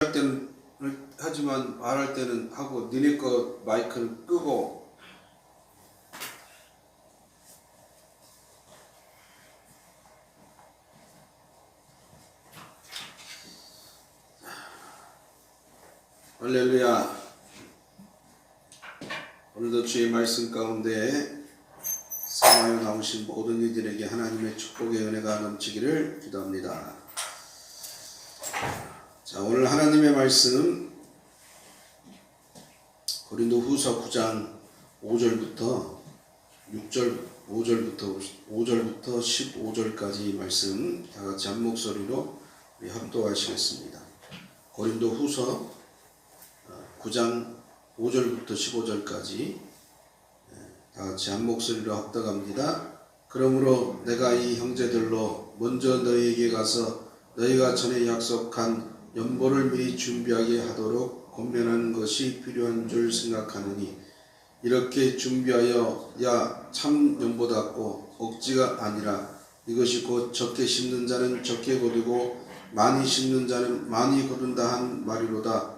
할 때는 하지만 말할 때는 하고 니네 거 마이크를 끄고 할렐루야. 오늘도 주의 말씀 가운데 사마에 나오신 모든 이들에게 하나님의 축복의 은혜가 넘치기를 기도합니다. 자, 오늘 하나님의 말씀 고린도 후서 9장 5절부터 5절부터 15절까지 말씀 다 같이 한 목소리로 우리 합독하시겠습니다. 고린도 후서 9장 5절부터 15절까지 다 같이 한 목소리로 합독합니다. 그러므로 내가 이 형제들로 먼저 너희에게 가서 너희가 전에 약속한 연보를 미리 준비하게 하도록 권면하는 것이 필요한 줄 생각하느니 이렇게 준비하여 참 연보답고 억지가 아니라 이것이 곧 적게 심는 자는 적게 거두고 많이 심는 자는 많이 거둔다 한 말이로다.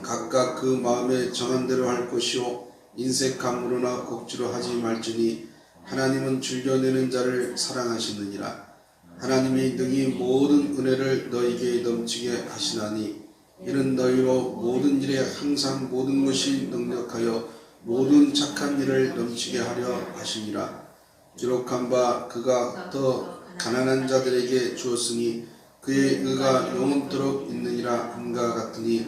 각각 그 마음에 정한 대로 할 것이요 인색함으로나 억지로 하지 말지니 하나님은 줄여내는 자를 사랑하시느니라. 하나님이 능히 모든 은혜를 너희에게 넘치게 하시나니 이는 너희로 모든 일에 항상 모든 것이 능력하여 모든 착한 일을 넘치게 하려 하시니라. 기록한 바 그가 더 가난한 자들에게 주었으니 그의 의가 영원토록 있느니라 함과 같으니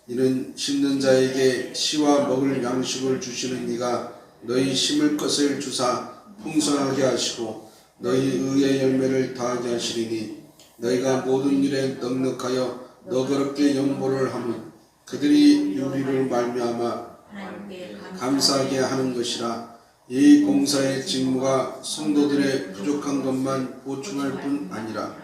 이는 심는 자에게 씨와 먹을 양식을 주시는 이가 너희 심을 것을 주사 풍성하게 하시고 너희 의의 열매를 다하게 하시리니 너희가 모든 일에 넉넉하여 너그럽게 연보를 하면 그들이 우리를 말미암아 감사하게 하는 것이라. 이 공사의 직무가 성도들의 부족한 것만 보충할 뿐 아니라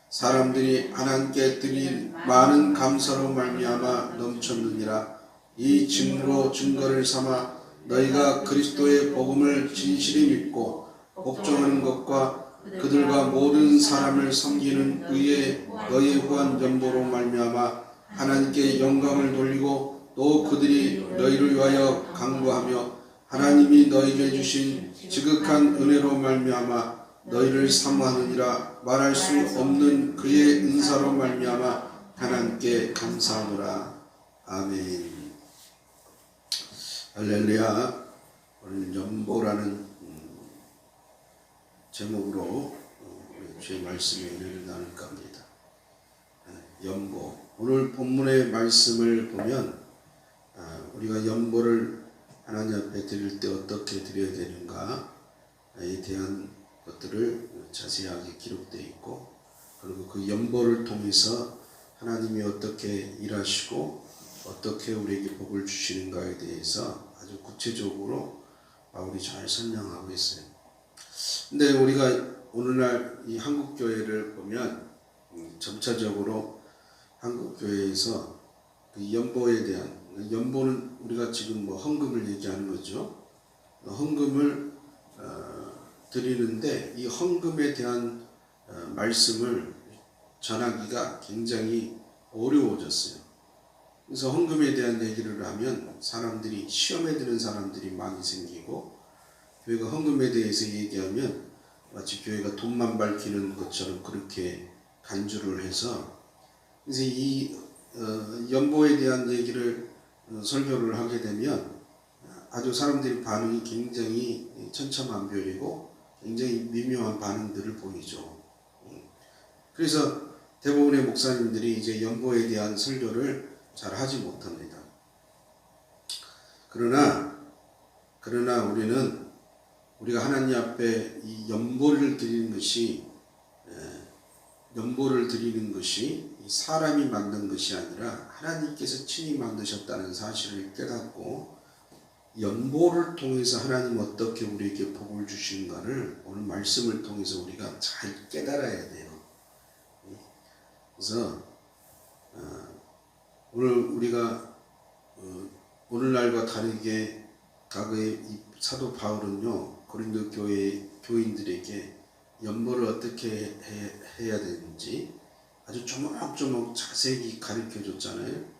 사람들이 하나님께 드린 많은 감사로 말미암아 넘쳤느니라. 이 직무로 증거를 삼아 너희가 그리스도의 복음을 진실히 믿고 복종하는 것과 그들과 모든 사람을 섬기는 의의 너희의 후한 연보로 말미암아 하나님께 영광을 돌리고 또 그들이 너희를 위하여 간구하며 하나님이 너희에게 주신 지극한 은혜로 말미암아 너희를 사모하느니라. 말할 수 없는 그의 은사로 말미암아 하나님께 감사하노라. 아멘. 할렐루야. 오늘 연보라는 제목으로 주의 말씀의 은혜를 나눌까 합니다. 연보. 오늘 본문의 말씀을 보면 우리가 연보를 하나님 앞에 드릴 때 어떻게 드려야 되는가에 대한 것들을 자세하게 기록되어 있고, 그리고 그 연보를 통해서 하나님이 어떻게 일하시고 어떻게 우리에게 복을 주시는가에 대해서 아주 구체적으로 바울이 잘 설명하고 있어요. 근데 우리가 오늘날 이 한국교회를 보면 점차적으로 한국교회에서 그 연보에 대한, 연보는 우리가 지금 뭐 헌금을 얘기하는 거죠. 헌금을 드리는데 이 헌금에 대한 말씀을 전하기가 굉장히 어려워졌어요. 그래서 헌금에 대한 얘기를 하면 사람들이 시험에 드는 사람들이 많이 생기고, 교회가 헌금에 대해서 얘기하면 마치 교회가 돈만 밝히는 것처럼 그렇게 간주를 해서, 그래서 이 연보에 대한 얘기를 설교를 하게 되면 아주 사람들이 반응이 굉장히 천차만별이고 굉장히 미묘한 반응들을 보이죠. 그래서 대부분의 목사님들이 이제 연보에 대한 설교를 잘 하지 못합니다. 그러나 우리가 하나님 앞에 이 연보를 드리는 것이 사람이 만든 것이 아니라 하나님께서 친히 만드셨다는 사실을 깨닫고 연보를 통해서 하나님 어떻게 우리에게 복을 주시는가를 오늘 말씀을 통해서 우리가 잘 깨달아야 돼요. 그래서 오늘 우리가 오늘날과 다르게 과거에 이 사도 바울은요, 고린도 교회 교인들에게 연보를 어떻게 해야 되는지 아주 조목조목 자세히 가르쳐 줬잖아요.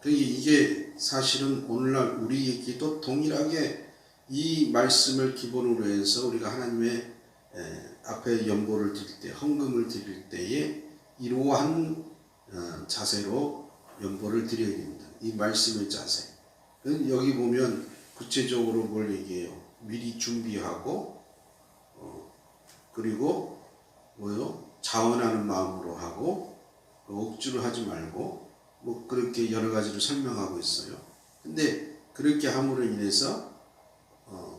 이게 사실은 오늘날 우리에게도 동일하게 이 말씀을 기본으로 해서 우리가 하나님의 앞에 연보를 드릴 때, 헌금을 드릴 때에 이러한 자세로 연보를 드려야 됩니다. 이 말씀의 자세. 여기 보면 구체적으로 뭘 얘기해요? 미리 준비하고 그리고 자원하는 마음으로 하고 억지로 하지 말고 그렇게 여러 가지로 설명하고 있어요. 근데 그렇게 함으로 인해서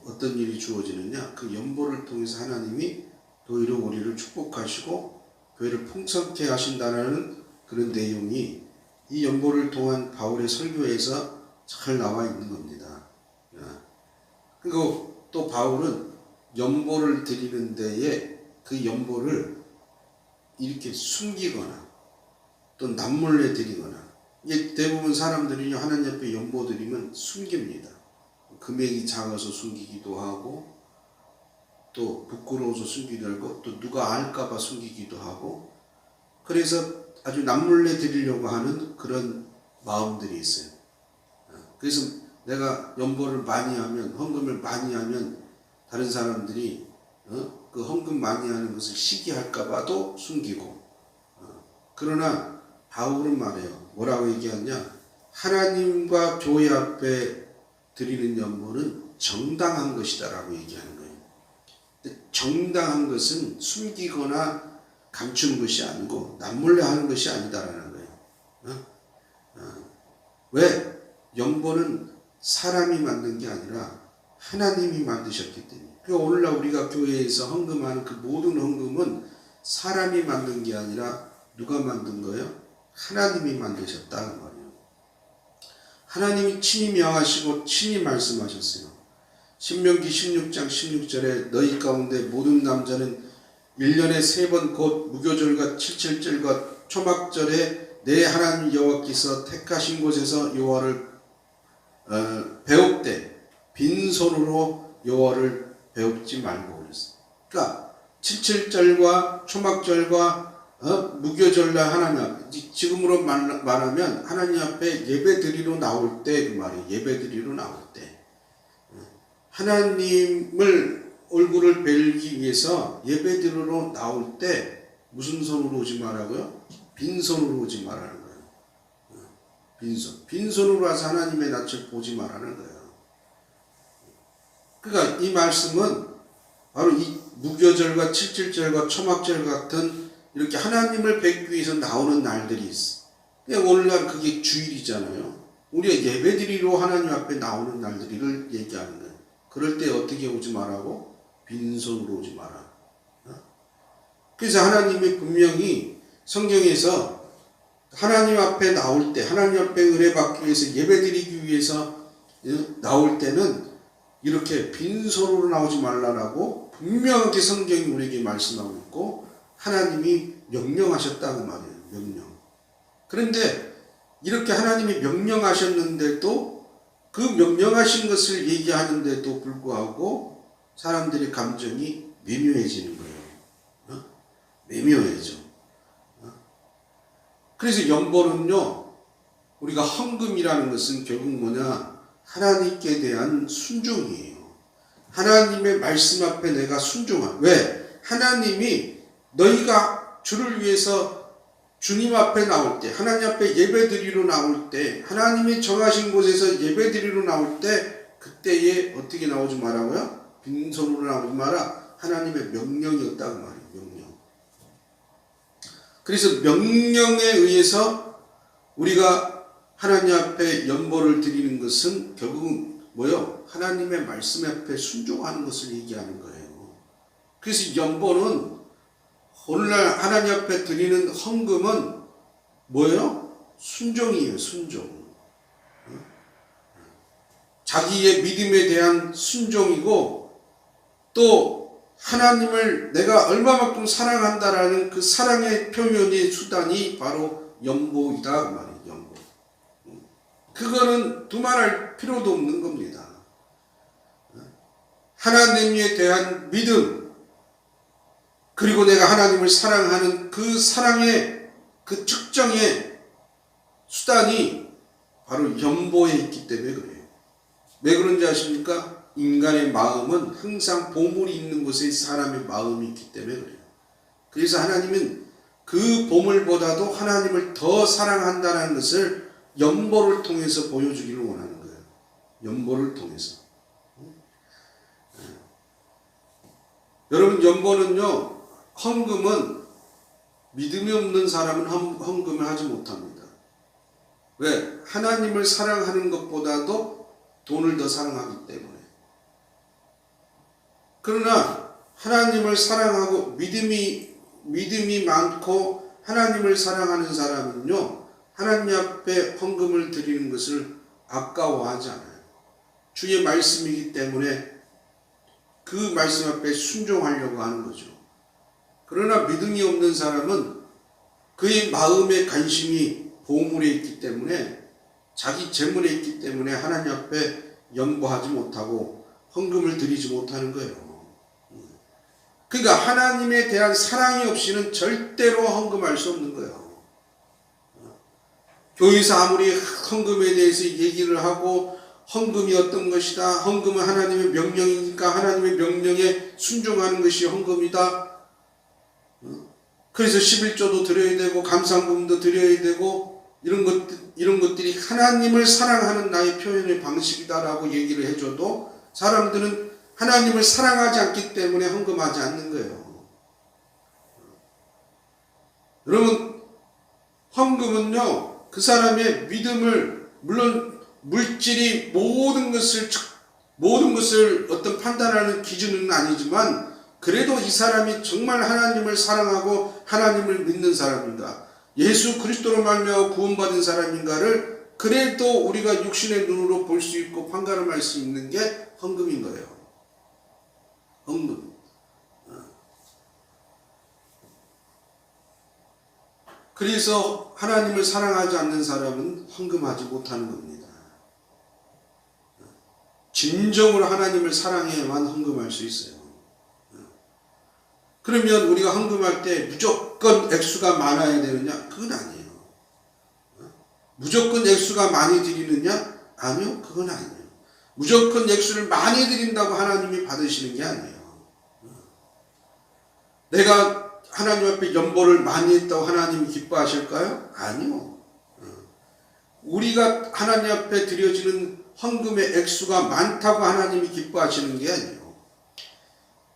어떤 일이 주어지느냐? 그 연보를 통해서 하나님이 도리어 우리를 축복하시고 교회를 풍성케 하신다는 그런 내용이 이 연보를 통한 바울의 설교에서 잘 나와 있는 겁니다. 그리고 또 바울은 연보를 드리는 데에 그 연보를 이렇게 숨기거나 또 남몰래 드리거나, 이게 대부분 사람들이 하나님 앞에 연보 드리면 숨깁니다. 금액이 작아서 숨기기도 하고 또 부끄러워서 숨기기도 하고 또 누가 알까봐 숨기기도 하고, 그래서 아주 남몰래 드리려고 하는 그런 마음들이 있어요. 그래서 내가 연보를 많이 하면, 헌금을 많이 하면 다른 사람들이 그 헌금 많이 하는 것을 시기할까봐도 숨기고, 그러나 바울은 말해요. 뭐라고 얘기하냐? 하나님과 교회 앞에 드리는 연보는 정당한 것이다 라고 얘기하는 거예요. 정당한 것은 숨기거나 감추는 것이 아니고 남몰래 하는 것이 아니다라는 거예요. 왜? 연보는 사람이 만든 게 아니라 하나님이 만드셨기 때문에. 그러니까 오늘날 우리가 교회에서 헌금하는 그 모든 헌금은 사람이 만든 게 아니라 누가 만든 거예요? 하나님이 만드셨다는 말이에요. 하나님이 친히 명하시고 친히 말씀하셨어요. 신명기 16장 16절에 너희 가운데 모든 남자는 1년에 3번 곧 무교절과 칠칠절과 초막절에 내 하나님 여호와께서 택하신 곳에서 여호와를 배웁되 빈손으로 여호와를 배웁지 말고 그랬어요. 그러니까 칠칠절과 초막절과 무교절날 하나님 앞에, 지금으로 말하면 하나님 앞에 예배드리러 나올 때 그 말이에요. 예배드리러 나올 때 하나님을 얼굴을 뵈기 위해서 예배드리러 나올 때 무슨 손으로 오지 말라고요? 빈손으로 오지 말라는 거예요. 빈손으로 와서 하나님의 낯을 보지 말라는 거예요. 그러니까 이 말씀은 바로 이 무교절과 칠칠절과 초막절 같은 이렇게 하나님을 뵙기 위해서 나오는 날들이 있어. 그냥 오늘날 그게 주일이잖아요. 우리가 예배드리러 하나님 앞에 나오는 날들을 얘기하는 거예요. 그럴 때 어떻게 오지 말라고? 빈손으로 오지 마라. 그래서 하나님이 분명히 성경에서 하나님 앞에 나올 때, 하나님 앞에 은혜받기 위해서 예배드리기 위해서 나올 때는 이렇게 빈손으로 나오지 말라라고 분명하게 성경이 우리에게 말씀하고 있고 하나님이 명령하셨다는 말이에요. 명령. 그런데 이렇게 하나님이 명령하셨는데도 그 명령하신 것을 얘기하는데도 불구하고 사람들의 감정이 미묘해지는 거예요. 미묘해져. 그래서 연보는요, 우리가 헌금이라는 것은 결국 뭐냐? 하나님께 대한 순종이에요. 하나님의 말씀 앞에 내가 순종한. 왜? 하나님이 너희가 주를 위해서 주님 앞에 나올 때, 하나님 앞에 예배드리러 나올 때, 하나님이 정하신 곳에서 예배드리러 나올 때, 그때에 어떻게 나오지 말라고요? 빈손으로 나오지 마라. 하나님의 명령이었다고 말이에요. 명령. 그래서 명령에 의해서 우리가 하나님 앞에 연보를 드리는 것은 결국은 뭐요? 하나님의 말씀 앞에 순종하는 것을 얘기하는 거예요. 그래서 연보는 오늘날 하나님 앞에 드리는 헌금은 뭐예요? 순종이에요. 순종. 자기의 믿음에 대한 순종이고 또 하나님을 내가 얼마만큼 사랑한다라는 그 사랑의 표현의 수단이 바로 연보이다 말이에요. 연보. 그거는 두말할 필요도 없는 겁니다. 하나님에 대한 믿음, 그리고 내가 하나님을 사랑하는 그 사랑의 그 측정의 수단이 바로 연보에 있기 때문에 그래요. 왜 그런지 아십니까? 인간의 마음은 항상 보물이 있는 곳에 사람의 마음이 있기 때문에 그래요. 그래서 하나님은 그 보물보다도 하나님을 더 사랑한다는 것을 연보를 통해서 보여주기를 원하는 거예요. 연보를 통해서. 여러분, 연보는요, 헌금은 믿음이 없는 사람은 헌금을 하지 못합니다. 왜? 하나님을 사랑하는 것보다도 돈을 더 사랑하기 때문에. 그러나 하나님을 사랑하고 믿음이 많고 하나님을 사랑하는 사람은요, 하나님 앞에 헌금을 드리는 것을 아까워하지 않아요. 주의 말씀이기 때문에 그 말씀 앞에 순종하려고 하는 거죠. 그러나 믿음이 없는 사람은 그의 마음의 관심이 보물에 있기 때문에, 자기 재물에 있기 때문에 하나님 앞에 연보하지 못하고 헌금을 드리지 못하는 거예요. 그러니까 하나님에 대한 사랑이 없이는 절대로 헌금할 수 없는 거예요. 교회에서 아무리 헌금에 대해서 얘기를 하고 헌금이 어떤 것이다, 헌금은 하나님의 명령이니까 하나님의 명령에 순종하는 것이 헌금이다, 그래서 11조도 드려야 되고 감사금도 드려야 되고 이런 것들이 하나님을 사랑하는 나의 표현의 방식이다라고 얘기를 해줘도 사람들은 하나님을 사랑하지 않기 때문에 헌금하지 않는 거예요. 여러분, 헌금은요, 그 사람의 믿음을, 물론 물질이 모든 것을 어떤 판단하는 기준은 아니지만, 그래도 이 사람이 정말 하나님을 사랑하고 하나님을 믿는 사람인가, 예수 그리스도로 말미암아 구원받은 사람인가를 그래도 우리가 육신의 눈으로 볼 수 있고 판가름할 수 있는 게 헌금인 거예요. 헌금. 그래서 하나님을 사랑하지 않는 사람은 헌금하지 못하는 겁니다. 진정으로 하나님을 사랑해야만 헌금할 수 있어요. 그러면 우리가 헌금할 때 무조건 액수가 많아야 되느냐? 그건 아니에요. 무조건 액수가 많이 드리느냐? 아니요, 그건 아니에요. 무조건 액수를 많이 드린다고 하나님이 받으시는 게 아니에요. 내가 하나님 앞에 연보를 많이 했다고 하나님이 기뻐하실까요? 아니요. 우리가 하나님 앞에 드려지는 헌금의 액수가 많다고 하나님이 기뻐하시는 게 아니에요.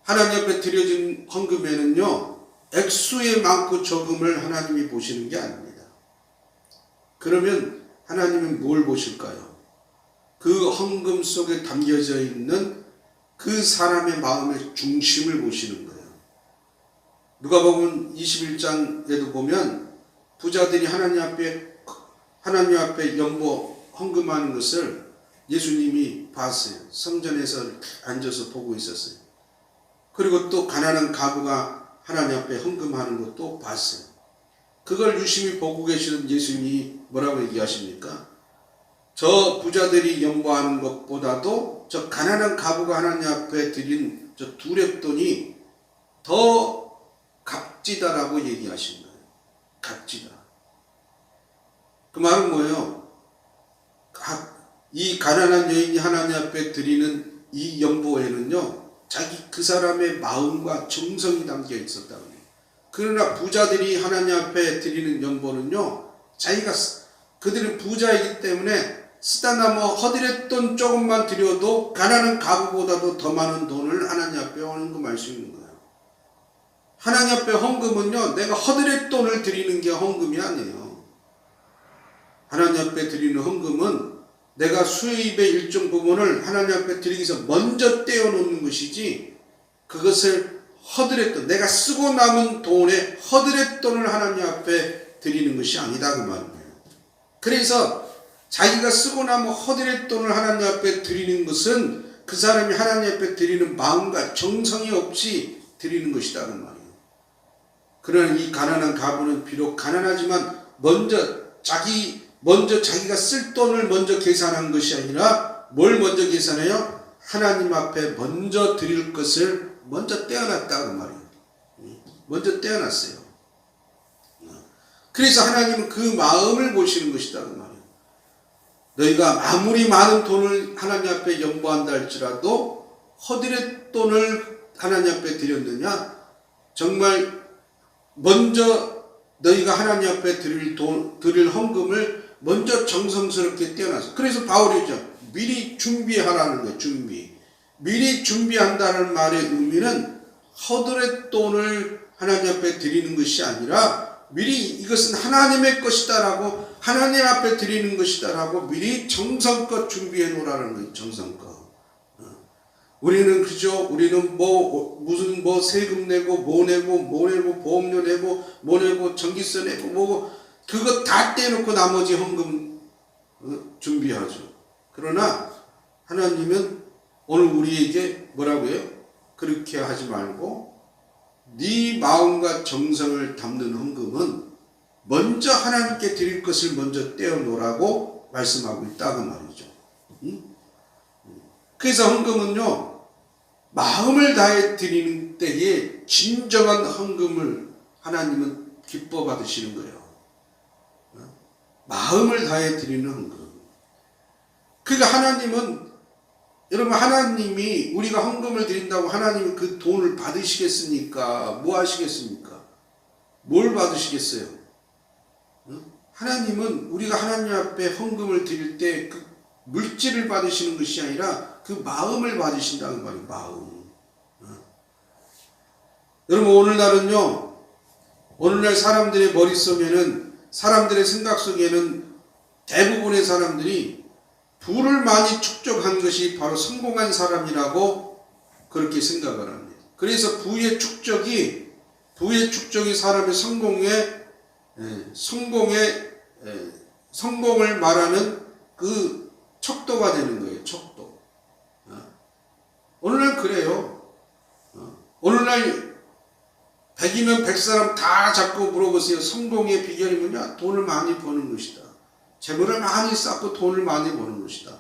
하나님 앞에 드려진 헌금에는요, 액수의 많고 적음을 하나님이 보시는 게 아닙니다. 그러면 하나님은 뭘 보실까요? 그 헌금 속에 담겨져 있는 그 사람의 마음의 중심을 보시는 거예요. 누가복음 21장에도 보면 부자들이 하나님 앞에 연보 헌금하는 것을 예수님이 봤어요. 성전에서 앉아서 보고 있었어요. 그리고 또 가난한 가부가 하나님 앞에 헌금하는 것도 봤어요. 그걸 유심히 보고 계시는 예수님이 뭐라고 얘기하십니까? 저 부자들이 연보하는 것보다도 저 가난한 가부가 하나님 앞에 드린 저 두렙돈이 더 값지다라고 얘기하신 거예요. 값지다. 그 말은 뭐예요? 이 가난한 여인이 하나님 앞에 드리는 이 연보에는요, 그 사람의 마음과 정성이 담겨 있었다고 해요. 그러나 부자들이 하나님 앞에 드리는 연보는요, 그들은 부자이기 때문에 쓰다 남아 허드렛돈 조금만 드려도 가난한 가부보다도 더 많은 돈을 하나님 앞에 헌금할 수 있는 거예요. 하나님 앞에 헌금은요, 내가 허드렛돈을 드리는 게 헌금이 아니에요. 하나님 앞에 드리는 헌금은 내가 수입의 일정 부분을 하나님 앞에 드리기 위해서 먼저 떼어놓는 것이지, 그것을 허드렛돈, 내가 쓰고 남은 돈에 허드렛돈을 하나님 앞에 드리는 것이 아니다, 그 말이에요. 그래서 자기가 쓰고 남은 허드렛돈을 하나님 앞에 드리는 것은 그 사람이 하나님 앞에 드리는 마음과 정성이 없이 드리는 것이다, 그 말이에요. 그러나 이 가난한 가부는 비록 가난하지만 먼저 자기가 쓸 돈을 먼저 계산한 것이 아니라 뭘 먼저 계산해요? 하나님 앞에 먼저 드릴 것을 먼저 떼어놨다, 그 말이에요. 먼저 떼어놨어요. 그래서 하나님은 그 마음을 보시는 것이다 그 말이에요. 너희가 아무리 많은 돈을 하나님 앞에 연보한다 할지라도 허들의 돈을 하나님 앞에 드렸느냐? 정말 먼저 너희가 하나님 앞에 드릴 헌금을 먼저 정성스럽게 떼어놔서, 그래서 바울이죠. 미리 준비하라는 거예요. 미리 준비한다는 말의 의미는 허들의 돈을 하나님 앞에 드리는 것이 아니라 미리 이것은 하나님의 것이다라고, 하나님 앞에 드리는 것이다라고 미리 정성껏 준비해 놓으라는 거예요. 정성껏. 우리는 무슨 세금 내고 뭐 내고 보험료 내고 뭐 내고 전기세 내고 뭐 그거 다 떼놓고 나머지 헌금 준비하죠. 그러나 하나님은 오늘 우리에게 뭐라고 해요? 그렇게 하지 말고 네 마음과 정성을 담는 헌금은 먼저 하나님께 드릴 것을 먼저 떼어놓으라고 말씀하고 있다 그 말이죠. 그래서 헌금은요, 마음을 다해 드리는 때에 진정한 헌금을 하나님은 기뻐 받으시는 거예요. 마음을 다해 드리는 헌금. 그러니까 하나님은, 여러분, 하나님이 우리가 헌금을 드린다고 하나님은 그 돈을 받으시겠습니까? 뭐 하시겠습니까? 뭘 받으시겠어요? 하나님은 우리가 하나님 앞에 헌금을 드릴 때 그 물질을 받으시는 것이 아니라 그 마음을 받으신다는 말이에요. 마음. 여러분, 오늘날 사람들의 머릿속에는, 사람들의 생각 속에는 대부분의 사람들이 부를 많이 축적한 것이 바로 성공한 사람이라고 그렇게 생각을 합니다. 그래서 부의 축적이 사람의 성공을 말하는 그 척도가 되는 거예요. 척도. 오늘날 그래요. 오늘날 100이면 100사람 다 자꾸 물어보세요. 성공의 비결이 뭐냐? 돈을 많이 버는 것이다. 재물을 많이 쌓고 돈을 많이 버는 것이다.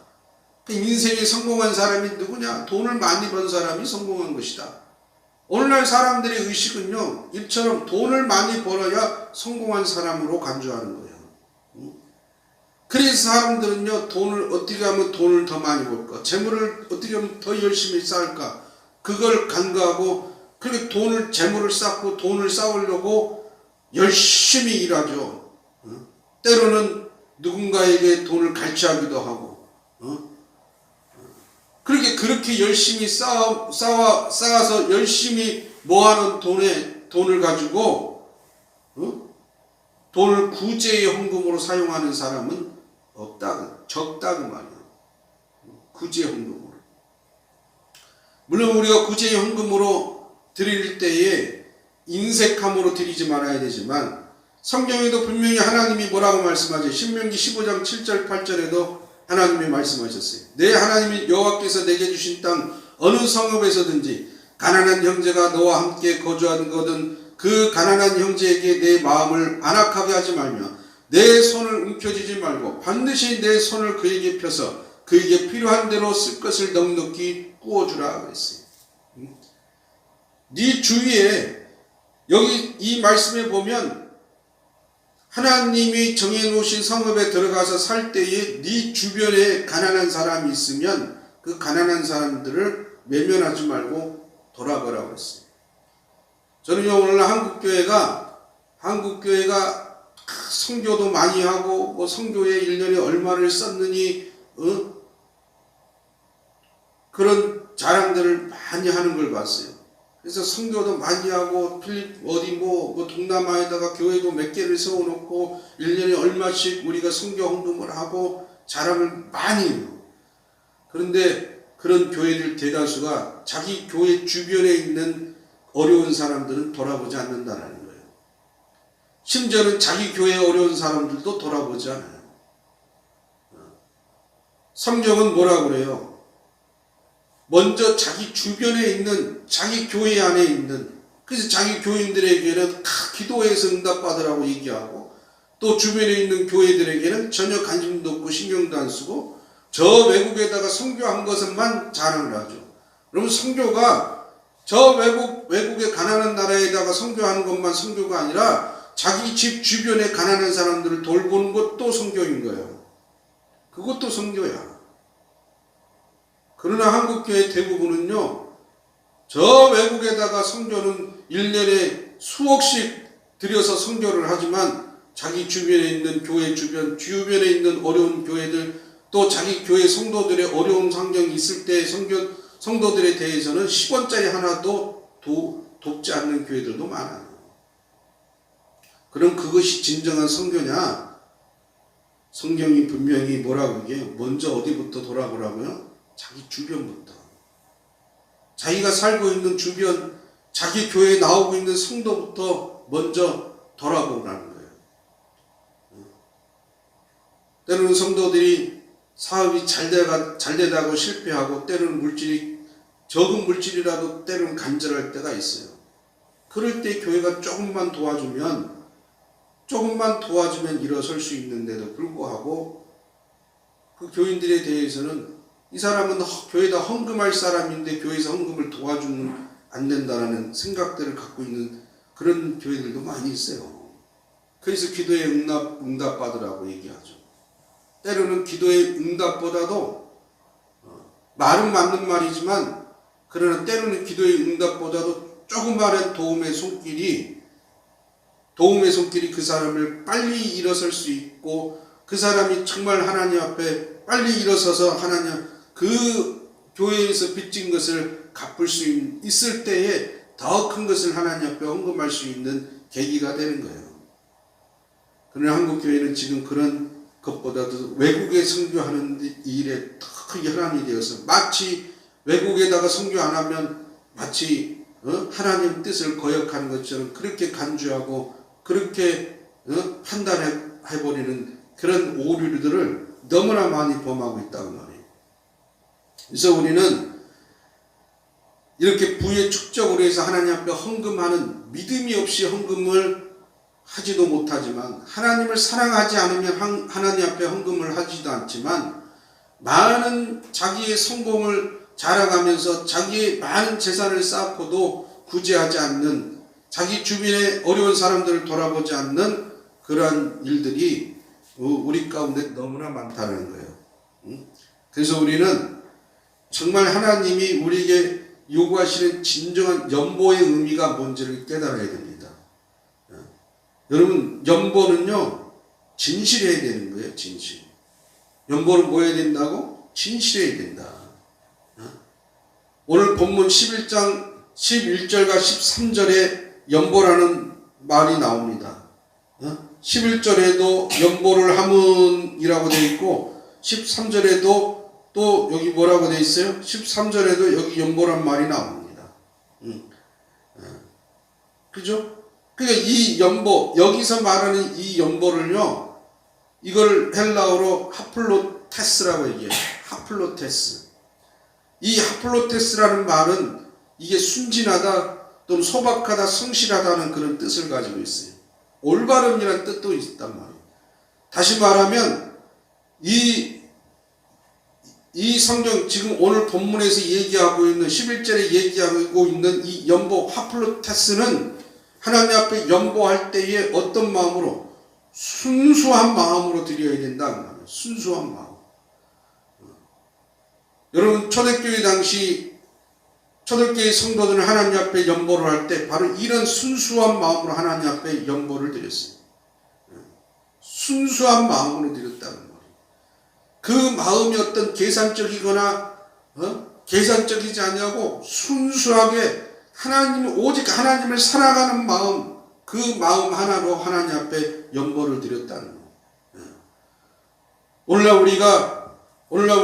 인생에 성공한 사람이 누구냐? 돈을 많이 번 사람이 성공한 것이다. 오늘날 사람들의 의식은요, 이처럼 돈을 많이 벌어야 성공한 사람으로 간주하는 거예요. 그래서 사람들은요, 돈을 어떻게 하면 돈을 더 많이 벌까? 재물을 어떻게 하면 더 열심히 쌓을까? 그걸 간과하고, 그렇게 재물을 쌓고 돈을 쌓으려고 열심히 일하죠. 때로는 누군가에게 돈을 갈취하기도 하고, 그렇게 열심히 쌓아서 열심히 모아놓은 돈을 가지고, 돈을 구제의 헌금으로 사용하는 사람은 적다 그 말이에요. 구제의 헌금으로. 물론 우리가 구제의 헌금으로 드릴 때에 인색함으로 드리지 말아야 되지만, 성경에도 분명히 하나님이 뭐라고 말씀하죠? 신명기 15장 7절 8절에도 하나님이 말씀하셨어요. 내 하나님이 여호와께서 내게 주신 땅 어느 성읍에서든지 가난한 형제가 너와 함께 거주하는 거든 그 가난한 형제에게 내 마음을 안악하게 하지 말며 내 손을 움켜쥐지 말고 반드시 내 손을 그에게 펴서 그에게 필요한 대로 쓸 것을 넉넉히 구워주라 그랬어요. 네 주위에, 여기 이 말씀에 보면 하나님이 정해놓으신 성읍에 들어가서 살 때에 네 주변에 가난한 사람이 있으면 그 가난한 사람들을 외면하지 말고 돌아가라고 했어요. 저는요, 오늘날 한국교회가 성교도 많이 하고 성교에 1년에 얼마를 썼느니 그런 자랑들을 많이 하는 걸 봤어요. 그래서 성교도 많이 하고 동남아에다가 교회도 몇 개를 세워놓고 1년에 얼마씩 우리가 성교 헌금을 하고 자랑을 많이 해요. 그런데 그런 교회들 대다수가 자기 교회 주변에 있는 어려운 사람들은 돌아보지 않는다는 거예요. 심지어는 자기 교회에 어려운 사람들도 돌아보지 않아요. 성경은 뭐라고 그래요? 먼저 자기 주변에 있는, 자기 교회 안에 있는, 그래서 자기 교인들에게는 기도해서 응답받으라고 얘기하고, 또 주변에 있는 교회들에게는 전혀 관심도 없고 신경도 안 쓰고 저 외국에다가 선교한 것만 자랑을 하죠. 그러면 선교가 저 외국의 가난한 나라에다가 선교하는 것만 선교가 아니라 자기 집 주변에 가난한 사람들을 돌보는 것도 성교인 거예요. 그것도 성교야. 그러나 한국교회 대부분은요, 저 외국에다가 성교는 1년에 수억씩 들여서 성교를 하지만 자기 주변에 있는 교회 주변에 있는 어려운 교회들, 또 자기 교회 성도들의 어려운 환경이 있을 때 성도들에 대해서는 10원짜리 하나도 돕지 않는 교회들도 많아요. 그럼 그것이 진정한 성교냐? 성경이 분명히 뭐라고 얘기해요? 먼저 어디부터 돌아보라고요? 자기 주변부터. 자기가 살고 있는 주변, 자기 교회에 나오고 있는 성도부터 먼저 돌아보라는 거예요. 때로는 성도들이 사업이 잘 되다고 실패하고, 때로는 적은 물질이라도 때로는 간절할 때가 있어요. 그럴 때 교회가 조금만 도와주면 일어설 수 있는데도 불구하고 그 교인들에 대해서는 이 사람은 교회에다 헌금할 사람인데 교회에서 헌금을 도와주면 안 된다라는 생각들을 갖고 있는 그런 교회들도 많이 있어요. 그래서 기도의 응답 받으라고 얘기하죠. 때로는 기도의 응답보다도 말은 맞는 말이지만, 그러나 때로는 기도의 응답보다도 조그마한 도움의 손길이 그 사람을 빨리 일어설 수 있고, 그 사람이 정말 하나님 앞에 빨리 일어서서 하나님 그 교회에서 빚진 것을 갚을 수 있을 때에 더 큰 것을 하나님 앞에 헌금할 수 있는 계기가 되는 거예요. 그러나 한국교회는 지금 그런 것보다도 외국에 선교하는 일에 더 혈안이 되어서, 마치 외국에다가 선교 안 하면 마치 하나님 뜻을 거역하는 것처럼 그렇게 간주하고 그렇게 판단해버리는 그런 오류들을 너무나 많이 범하고 있다고 말해요. 그래서 우리는 이렇게 부의 축적으로 해서 하나님 앞에 헌금하는, 믿음이 없이 헌금을 하지도 못하지만, 하나님을 사랑하지 않으면 하나님 앞에 헌금을 하지도 않지만, 많은 자기의 성공을 자랑하면서 자기의 많은 재산을 쌓고도 구제하지 않는, 자기 주변의 어려운 사람들을 돌아보지 않는 그러한 일들이 우리 가운데 너무나 많다는 거예요. 그래서 우리는 정말 하나님이 우리에게 요구하시는 진정한 연보의 의미가 뭔지를 깨달아야 됩니다. 여러분, 연보는요, 진실해야 되는 거예요. 진실. 연보는 뭐 해야 된다고? 진실해야 된다. 오늘 본문 11장 11절과 13절에 연보라는 말이 나옵니다. 11절에도 연보를 하문이라고 되어 있고, 13절에도 또 여기 뭐라고 되어 있어요? 13절에도 여기 연보란 말이 나옵니다. 그죠? 그러니까 이 연보, 여기서 말하는 이 연보를요, 이걸 헬라어로 하플로테스라고 얘기해요. 하플로테스. 이 하플로테스라는 말은 이게 순진하다 또는 소박하다, 성실하다는 그런 뜻을 가지고 있어요. 올바름이라는 뜻도 있단 말이에요. 다시 말하면 이 성경, 지금 오늘 본문에서 얘기하고 있는 11절에 얘기하고 있는 이 연보 하플로테스는 하나님 앞에 연보할 때에 어떤 마음으로? 순수한 마음으로 드려야 된다는 말이에요. 순수한 마음. 여러분, 초대교회 당시 초대교회 성도들은 하나님 앞에 연보를 할 때 바로 이런 순수한 마음으로 하나님 앞에 연보를 드렸어요. 순수한 마음으로 드렸다는 말이에요. 그 마음이 어떤 계산적이거나 계산적이지 않냐고 순수하게 오직 하나님을 사랑하는 마음, 그 마음 하나로 하나님 앞에 연보를 드렸다는 거예요. 오늘날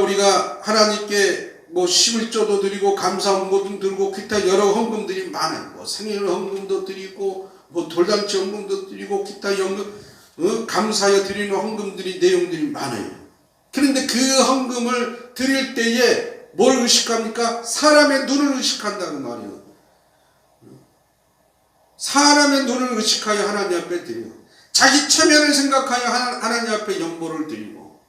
우리가 하나님께 뭐 11조도 드리고 감사헌금도 드리고 기타 여러 헌금들이 많아요. 생일 헌금도 드리고 돌잔치 헌금도 드리고 기타 감사하여 드리는 헌금들이 내용들이 많아요. 그런데 그 헌금을 드릴 때에 뭘 의식합니까? 사람의 눈을 의식한다는 말이에요. 사람의 눈을 의식하여 하나님 앞에 드려요. 자기 체면을 생각하여 하나님 앞에 연보를 드리고,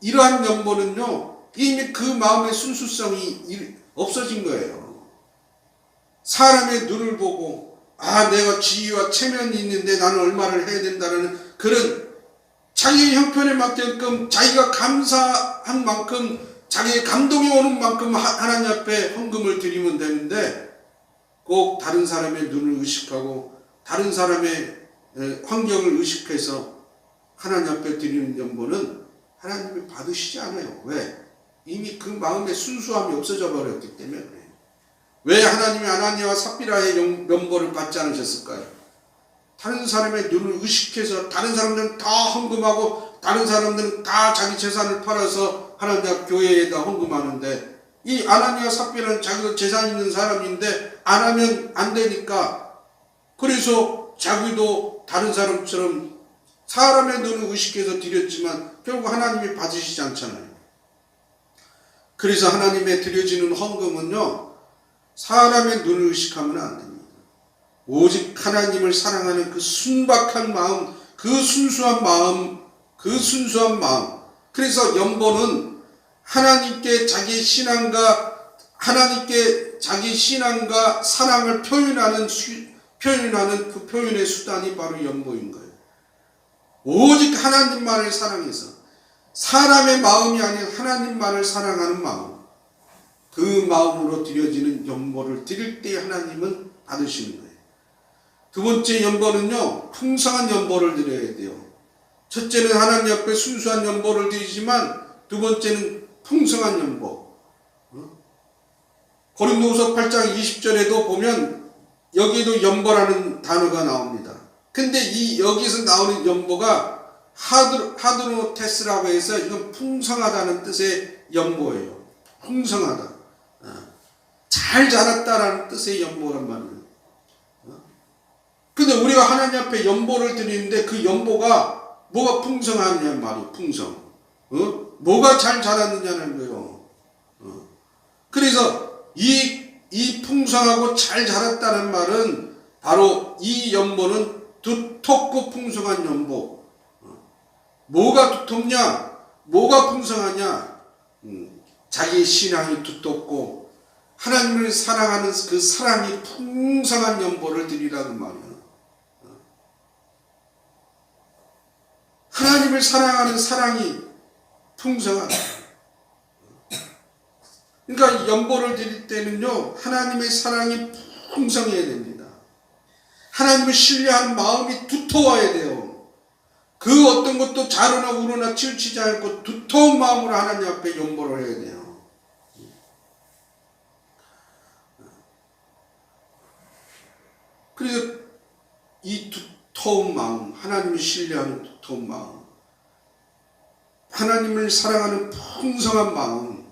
이러한 연보는요, 이미 그 마음의 순수성이 없어진 거예요. 사람의 눈을 보고 내가 지위와 체면이 있는데 나는 얼마를 해야 된다는 그런 자기 형편에 맞게끔 자기가 감사한 만큼 자기의 감동이 오는 만큼 하나님 앞에 헌금을 드리면 되는데 꼭 다른 사람의 눈을 의식하고 다른 사람의 환경을 의식해서 하나님 앞에 드리는 연보는 하나님이 받으시지 않아요. 왜? 이미 그 마음의 순수함이 없어져 버렸기 때문에 그래요. 왜 하나님이 아나니아와 삽비라의 연보를 받지 않으셨을까요? 다른 사람의 눈을 의식해서 다른 사람들은 다 헌금하고 다른 사람들은 다 자기 재산을 팔아서 하나님 앞 교회에다 헌금하는데 이 아나니아 삽비라는 자기도 재산 있는 사람인데 안 하면 안 되니까 그래서 자기도 다른 사람처럼 사람의 눈을 의식해서 드렸지만 결국 하나님이 받으시지 않잖아요. 그래서 하나님의 드려지는 헌금은요 사람의 눈을 의식하면 안 됩니다. 오직 하나님을 사랑하는 그 순박한 마음, 그 순수한 마음. 그래서 연보는 하나님께 자기 신앙과 사랑을 표현하는 그 표현의 수단이 바로 연보인 거예요. 오직 하나님만을 사랑해서 사람의 마음이 아닌 하나님만을 사랑하는 마음, 그 마음으로 드려지는 연보를 드릴 때 하나님은 받으시는 거예요. 두 번째 연보는요 풍성한 연보를 드려야 돼요. 첫째는 하나님 앞에 순수한 연보를 드리지만 두 번째는 풍성한 연보. 고린도후서 8장 20절에도 보면 여기에도 연보라는 단어가 나옵니다. 근데 여기서 나오는 연보가 하드로테스라고 해서 이건 풍성하다는 뜻의 연보예요. 풍성하다. 잘 자랐다라는 뜻의 연보란 말이에요. 근데 우리가 하나님 앞에 연보를 드리는데 그 연보가 뭐가 풍성하냐는 말이에요. 풍성. 뭐가 잘 자랐느냐는 거예요. 그래서 이 풍성하고 잘 자랐다는 말은 바로 이 연보는 두텁고 풍성한 연보. 뭐가 두텁냐? 뭐가 풍성하냐? 자기 신앙이 두텁고 하나님을 사랑하는 그 사랑이 풍성한 연보를 드리라는 말이에요. 하나님을 사랑하는 사랑이 풍성하다. 그러니까 연보를 드릴 때는요 하나님의 사랑이 풍성해야 됩니다. 하나님을 신뢰하는 마음이 두터워야 돼요. 그 어떤 것도 자르나 우러나 치우치지 않고 두터운 마음으로 하나님 앞에 연보를 해야 돼요. 그래서 이 두터운 마음, 하나님을 신뢰하는 두터운 마음, 하나님을 사랑하는 풍성한 마음,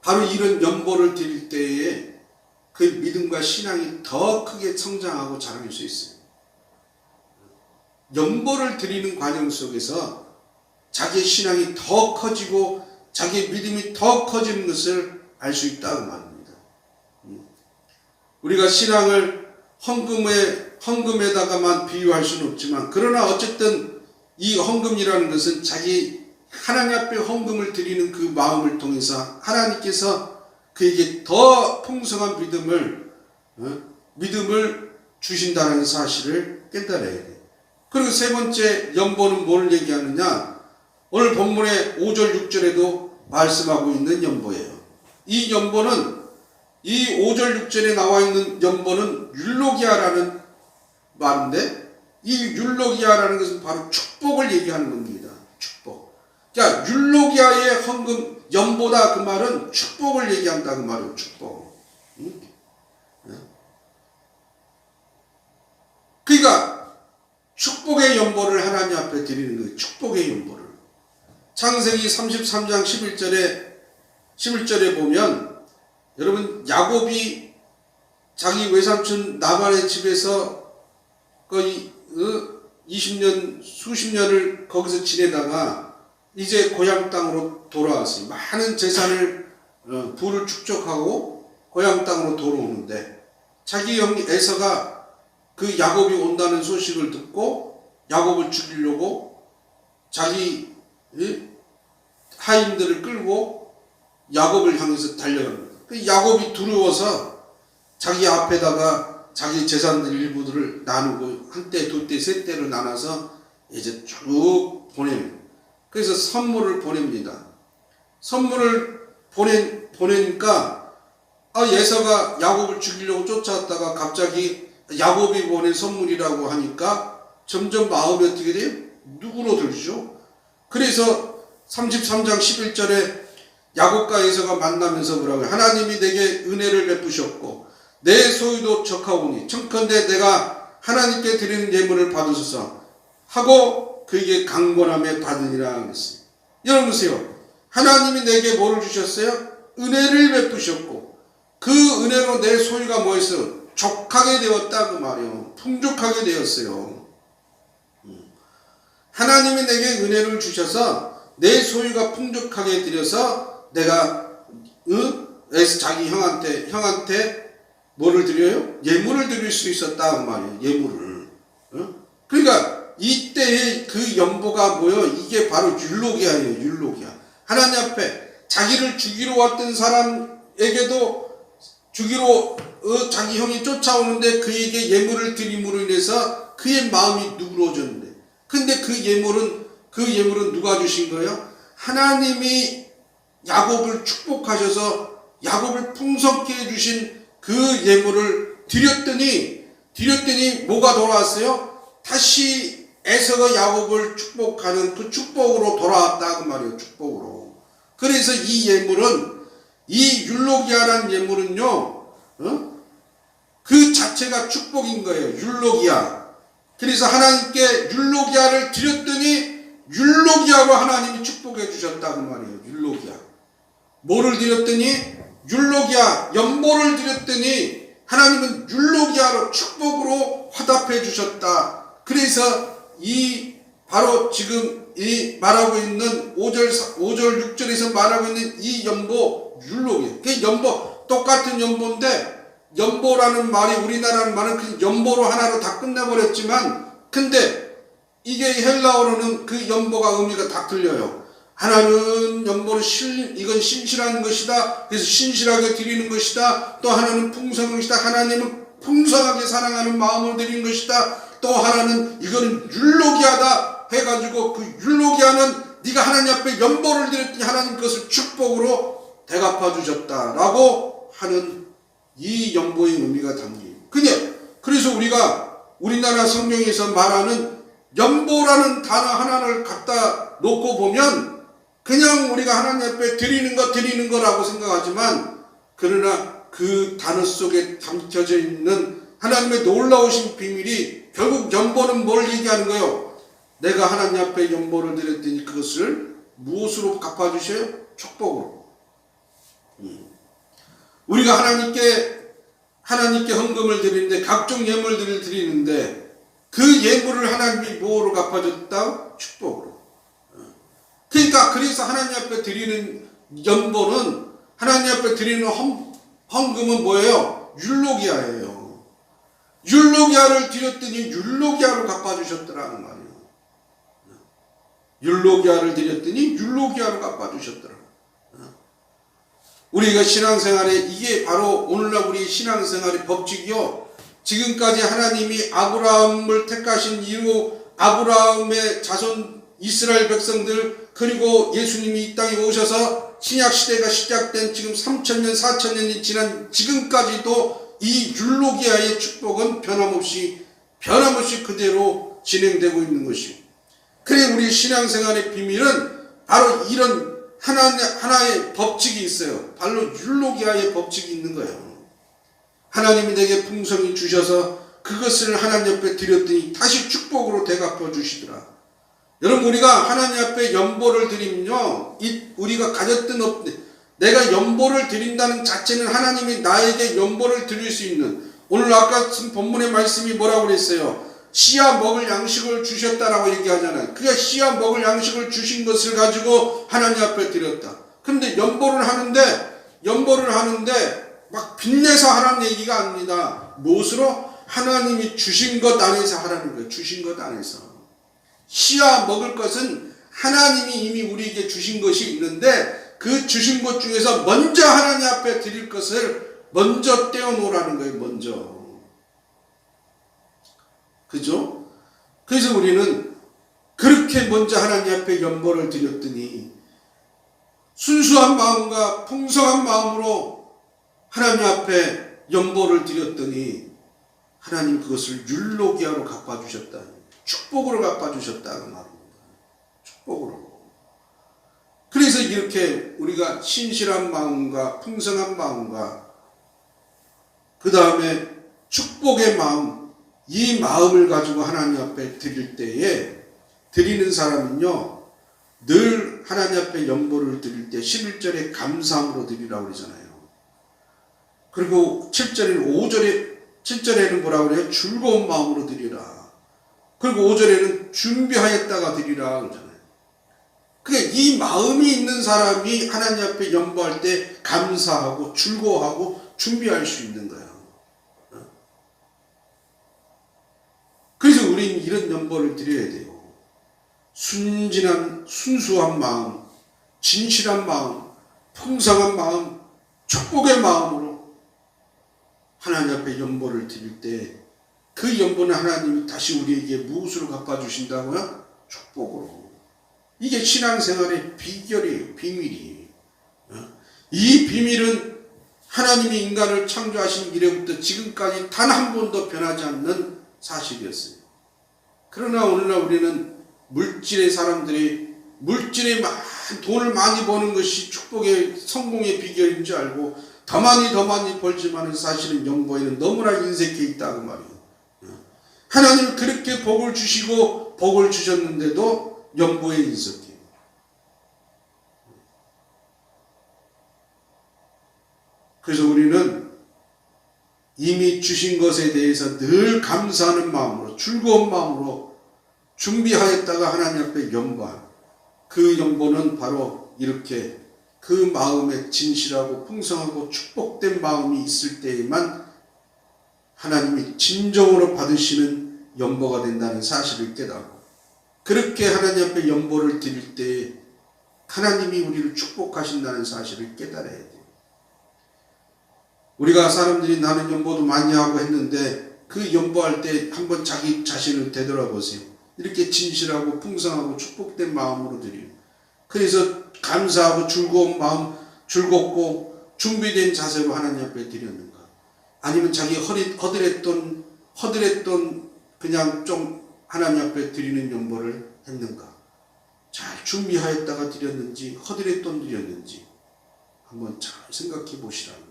바로 이런 연보를 드릴 때에 그 믿음과 신앙이 더 크게 성장하고 자랄 수 있어요. 연보를 드리는 과정 속에서 자기의 신앙이 더 커지고 자기의 믿음이 더 커지는 것을 알 수 있다고 말합니다. 우리가 신앙을 헌금에다가만 비유할 수는 없지만 그러나 어쨌든 이 헌금이라는 것은 자기 하나님 앞에 헌금을 드리는 그 마음을 통해서 하나님께서 그에게 더 풍성한 믿음을 주신다는 사실을 깨달아야 돼요. 그리고 세 번째 연보는 뭘 얘기하느냐? 오늘 본문의 5절 6절에도 말씀하고 있는 연보예요. 이 연보는 이 5절 6절에 나와 있는 연보는 율로기아라는 말인데 이 율로기아라는 것은 바로 축복을 얘기하는 겁니다. 축복. 자, 율로기아의 헌금 연보다 그 말은 축복을 얘기한다 그 말이에요. 축복. 그러니까 축복의 연보를 하나님 앞에 드리는 거예요. 축복의 연보를. 창세기 33장 11절에 보면 여러분 야곱이 자기 외삼촌 라반의 집에서 거의 20년 수십 년을 거기서 지내다가 이제 고향 땅으로 돌아왔어요. 많은 재산을 부를 축적하고 고향 땅으로 돌아오는데 자기 형 에서가 그 야곱이 온다는 소식을 듣고 야곱을 죽이려고 자기 하인들을 끌고 야곱을 향해서 달려갑니다. 야곱이 두려워서 자기 앞에다가 자기 재산들 일부들을 나누고 한 때, 두 때, 세 때로 나눠서 이제 쭉 보냅니다. 그래서 선물을 보냅니다. 선물을 보내니까 에서가 야곱을 죽이려고 쫓아왔다가 갑자기 야곱이 보낸 선물이라고 하니까 점점 마음이 어떻게 돼요? 누그러들죠. 그래서 33장 11절에 야곱과 에서가 만나면서 뭐라고요? 하나님이 내게 은혜를 베푸셨고 내 소유도 적하오니 청컨대 내가 하나님께 드리는 예물을 받으소서 하고 그에게 강권하며 받으니라 그랬어요. 여러분 보세요. 하나님이 내게 뭐를 주셨어요? 은혜를 베푸셨고 그 은혜로 내 소유가 뭐였어요? 족하게 되었다 그 말이에요. 풍족하게 되었어요. 하나님이 내게 은혜를 주셔서 내 소유가 풍족하게 되어서 내가 자기 형한테 뭐를 드려요? 예물을 드릴 수 있었다 그 말이에요. 예물을. 그러니까 이때의 그 연보가 뭐예요? 이게 바로 율로기아예요. 율로기아. 하나님 앞에 자기를 죽이러 왔던 사람에게도 죽이러 자기 형이 쫓아오는데 그에게 예물을 드림으로 인해서 그의 마음이 누그러졌는데 근데 그 예물은 누가 주신 거예요? 하나님이 야곱을 축복하셔서 야곱을 풍성케 해주신 그 예물을 드렸더니 뭐가 돌아왔어요? 다시 에서가 야곱을 축복하는 그 축복으로 돌아왔다 그 말이에요. 축복으로. 그래서 이 예물은 이 율로기아라는 예물은요 그 자체가 축복인 거예요. 율로기아. 그래서 하나님께 율로기아를 드렸더니 율로기아로 하나님이 축복해 주셨다 그 말이에요. 율로기아. 뭐를 드렸더니 율로기아 연보를 드렸더니 하나님은 율로기아로 축복으로 화답해 주셨다. 그래서 이 바로 지금 이 말하고 있는 5절 6절에서 말하고 있는 이 연보 율로기아. 그 연보 똑같은 연보인데 연보라는 말이 우리나라는 말은 그 연보로 하나로 다 끝내버렸지만 근데 이게 헬라어로는 그 연보가 의미가 다 틀려요. 하나는 연보는 이건 신실한 것이다. 그래서 신실하게 드리는 것이다. 또 하나는 풍성한 것이다. 하나님은 풍성하게 사랑하는 마음을 드리는 것이다. 또 하나는 이거는 율로기아다 해가지고 그 율로기아는 네가 하나님 앞에 연보를 드렸더니 하나님 그것을 축복으로 대갚아 주셨다라고 하는 이 연보의 의미가 담겨요. 그래서 우리가 우리나라 성경에서 말하는 연보라는 단어 하나를 갖다 놓고 보면 그냥 우리가 하나님 앞에 드리는 거라고 생각하지만 그러나 그 단어 속에 담겨져 있는 하나님의 놀라우신 비밀이 결국 연보는 뭘 얘기하는 거예요? 내가 하나님 앞에 연보를 드렸더니 그것을 무엇으로 갚아주셔요? 축복으로. 우리가 하나님께 헌금을 드리는데 각종 예물들을 드리는데 그 예물을 하나님이 뭐로 갚아줬다? 축복으로. 그래서 하나님 앞에 드리는 연보는 하나님 앞에 드리는 헌금은 뭐예요? 율로기아예요. 율로기아를 드렸더니 율로기아로 갚아주셨더라는 말이에요. 율로기아를 드렸더니 율로기아로 갚아주셨더라. 우리가 신앙생활에 이게 바로 오늘날 우리 신앙생활의 법칙이요. 지금까지 하나님이 아브라함을 택하신 이후 아브라함의 자손 이스라엘 백성들 그리고 예수님이 이 땅에 오셔서 신약시대가 시작된 지금 3000년 4000년이 지난 지금까지도 이 율로기아의 축복은 변함없이 그대로 진행되고 있는 것이요. 그래 우리 신앙생활의 비밀은 바로 이런 하나의 법칙이 있어요. 바로 율로기아의 법칙이 있는 거예요. 하나님이 내게 풍성히 주셔서 그것을 하나님 앞에 드렸더니 다시 축복으로 대갚아 주시더라. 여러분 우리가 하나님 앞에 연보를 드리면요 우리가 가졌든 내가 연보를 드린다는 자체는 하나님이 나에게 연보를 드릴 수 있는 오늘 아까 쓴 본문의 말씀이 뭐라고 그랬어요? 씨와 먹을 양식을 주셨다라고 얘기하잖아요. 그게 씨와 먹을 양식을 주신 것을 가지고 하나님 앞에 드렸다. 그런데 연보를 하는데 막 빚내서 하라는 얘기가 아닙니다. 무엇으로? 하나님이 주신 것 안에서 하라는 거예요. 주신 것 안에서. 씨와 먹을 것은 하나님이 이미 우리에게 주신 것이 있는데 그 주신 것 중에서 먼저 하나님 앞에 드릴 것을 먼저 떼어놓으라는 거예요. 먼저. 그죠? 그래서 우리는 그렇게 먼저 하나님 앞에 연보를 드렸더니 순수한 마음과 풍성한 마음으로 하나님 앞에 연보를 드렸더니 하나님 그것을 율로기하로 갚아주셨다. 축복으로 갚아주셨다는 말입니다. 축복으로. 그래서 이렇게 우리가 신실한 마음과 풍성한 마음과 그 다음에 축복의 마음, 이 마음을 가지고 하나님 앞에 드릴 때에 드리는 사람은요, 늘 하나님 앞에 연보를 드릴 때 11절에 감사함으로 드리라고 그러잖아요. 그리고 7절에는 뭐라고 그래요? 즐거운 마음으로 드리라. 그리고 5절에는 준비하였다가 드리라 그러잖아요. 그러니까 이 마음이 있는 사람이 하나님 앞에 연보할 때 감사하고 즐거워하고 준비할 수 있는 거예요. 그래서 우리는 이런 연보를 드려야 돼요. 순수한 마음, 진실한 마음, 풍성한 마음, 축복의 마음으로 하나님 앞에 연보를 드릴 때 그 연보는 하나님이 다시 우리에게 무엇으로 갚아주신다고요? 축복으로. 이게 신앙생활의 비결이에요. 비밀이에요. 이 비밀은 하나님이 인간을 창조하신 이래부터 지금까지 단 한 번도 변하지 않는 사실이었어요. 그러나 오늘날 우리는 물질의 사람들이 물질에 돈을 많이 버는 것이 축복의 성공의 비결인 줄 알고 더 많이 벌지만은 사실은 연보에는 너무나 인색해 있다 그 말이에요. 하나님은 그렇게 복을 주시고 복을 주셨는데도 연보에 인색해요. 그래서 우리는 이미 주신 것에 대해서 늘 감사하는 마음으로 즐거운 마음으로 준비하였다가 하나님 앞에 연보한 그 연보는 바로 이렇게 그 마음에 진실하고 풍성하고 축복된 마음이 있을 때에만 하나님이 진정으로 받으시는 연보가 된다는 사실을 깨닫고 그렇게 하나님 앞에 연보를 드릴 때 하나님이 우리를 축복하신다는 사실을 깨달아야 돼요. 우리가 사람들이 나는 연보도 많이 하고 했는데 그 연보할 때 한번 자기 자신을 되돌아보세요. 이렇게 진실하고 풍성하고 축복된 마음으로 드려요. 그래서 감사하고 즐거운 마음, 즐겁고 준비된 자세로 하나님 앞에 드렸는가? 아니면 자기 허드렛돈 그냥 좀 하나님 앞에 드리는 연보를 했는가? 잘 준비하였다가 드렸는지 허드렛돈 드렸는지 한번 잘 생각해 보시라고.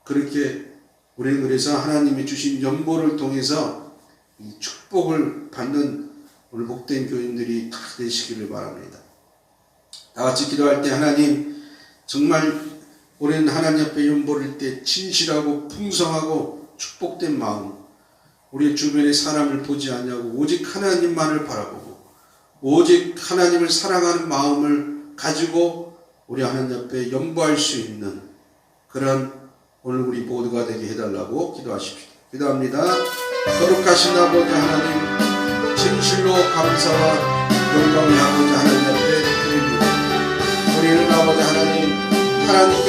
그렇게 우리는 그래서 하나님이 주신 연보를 통해서 이 축복을 받는 오늘 복된 교인들이 다 되시기를 바랍니다. 다 같이 기도할 때 하나님 정말 우리는 하나님 앞에 연보를 때 진실하고 풍성하고 축복된 마음 우리 주변의 사람을 보지 않냐고 오직 하나님만을 바라보고 오직 하나님을 사랑하는 마음을 가지고 우리 하나님 앞에 연보할 수 있는 그런 오늘 우리 모두가 되게 해달라고 기도하십시오. 기도합니다. 거룩하신 아버지 하나님 진실로 감사와 영광을 아버지 하나님 앞에 드립니다. 우리는 아버지 하나님